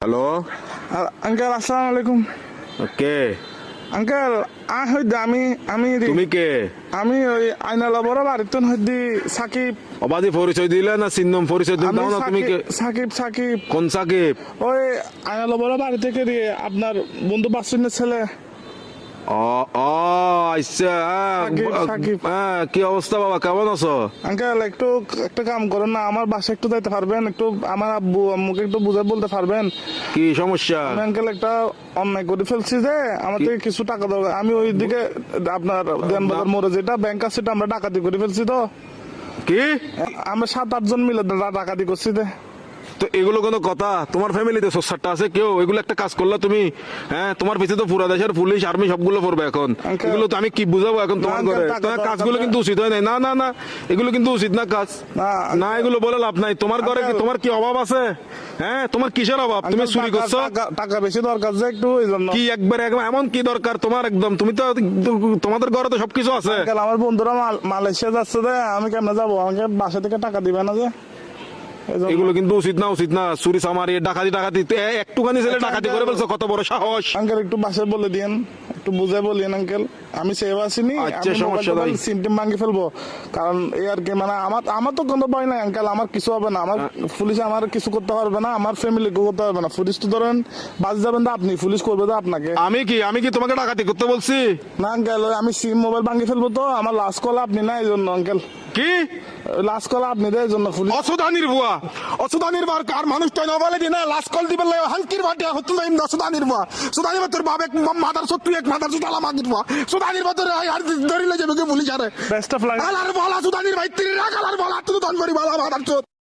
Hello. Uncle আসসালামু আলাইকুম। কে? Uncle হইতে আমি আমি তুমি কে? আমি ওই আইনালা বড় বাড়িতে হইতে সাকিব। অবাধি পরিচয় দিলে না চিহ্নম পরিচয় দিলে আমি দাও না তুমি কে? সাকিব সাকিব কোন সাকিব? ওই আইনালা বড় বাড়ি থেকে দিয়ে আপনার বন্ধু বাসুনের ছেলে। ও ও আচ্ছা। সাকিব। কি অবস্থা বাবা, কেমন আছো? আঙ্কেল একটু একটা কাম করেন না, আমার বাসায় একটু যাইতে পারবেন? একটু আমার আব্বু আম্মুকে একটু বুঝে বলতে পারবেন? কি সমস্যা? আমি আঙ্কেল একটা অন্যায় করে ফেলছি যে আমার থেকে কিছু টাকা দরকার। আমি ওই দিকে আপনার দেনবাজার মোড়ে যেটা ব্যাংক আছে সেটা আমরা ডাকাতি করে ফেলছি। তো কি? আমরা 7-8 জন মিলে ডাকাতি করছি। তো এগুলো কোনো কথা? তোমার ফ্যামিলিতে সোসারটা আছে কেউ? এগুলো একটা কাজ করলা তুমি? হ্যাঁ, তোমার পিছিয়ে তো পুরা দেশের পুলিশ আর্মি সবগুলো পড়বে এখন। Uncle, এগুলো তো আমি কি বুঝাবো এখন তোমার না, ঘরে? uncle, তোমার কাজগুলো কিন্তু উচিত হয় নাই। না না না, এগুলো কিন্তু উচিত না কাজ। না, এগুলো বলে লাভ নাই। তোমার ঘরে কি তোমার কি অভাব আছে? হ্যাঁ, তোমার কিসের অভাব? তুমি চুরি করছো? টাকা বেশি দরকার যে একটু ওই জন্য। কি একবার এমন কি দরকার তোমার? একদম তুমি তো তোমাদের ঘরে তো সবকিছু আছে। আঙ্কেল আমার বন্ধুরা মালয়েশিয়া যাচ্ছে যে আমি কেমনে যাবো? আমাকে বাসা থেকে টাকা দিবে না যে? এজন্য। এগুলো কিন্তু উচিত না, উচিত না। চুরি চামারি ডাকাতি টাকাতি একটুখানি ছেলে ডাকাতি করে ফেলছো, কত বড় সাহস! আঙ্কেল একটু বাসায় বলে দিয়েন, একটু বুঝে বলিয়েন আঙ্কেল। আমি সেভ আসিনি, আচ্ছা, সমস্যা নাই। সিমটিম ভাঙি ফেলবো। কারণ এই আর কি, মানে আমার তো কোনো ভয় নাই আঙ্কেল। আমার কিছু হবে না, আমার পুলিশ আমার কিছু করতে পারবে না, আমার ফ্যামিলি করতে পারবে না। পুলিশ তো ধরেন বাজ যাবেন তো আপনি, পুলিশ করবে তো আপনাকে। আমি কি তোমাকে ডাকাতি করতে বলছি? না আঙ্কেল, আমি সিম মোবাইল ভাঙি ফেলবো। তো আমার লাস্ট কল আপনি না, এই জন্য আঙ্কেল। কি লাস্ট কল আপনি দেয় এই জন্য পুলিশ। অসুদানির বুয়া, অসুদানির বার কার মানুষটা না বলে দিনা লাস্ট কল দিবেন লাই হালকির বাটে হতুন লাইম অসুদানির বুয়া। সুদানির তোর বাপ এক মাদার সত্তু এক মাদার সুদালা মাগির বুয়া। সুদানির বাতর আর ধরিলে যাবে কে পুলিশ আরে। Best of luck. আলার বলা সুদানির ভাই তিরি রাখালার বলা তুই দন করি বলা মাদার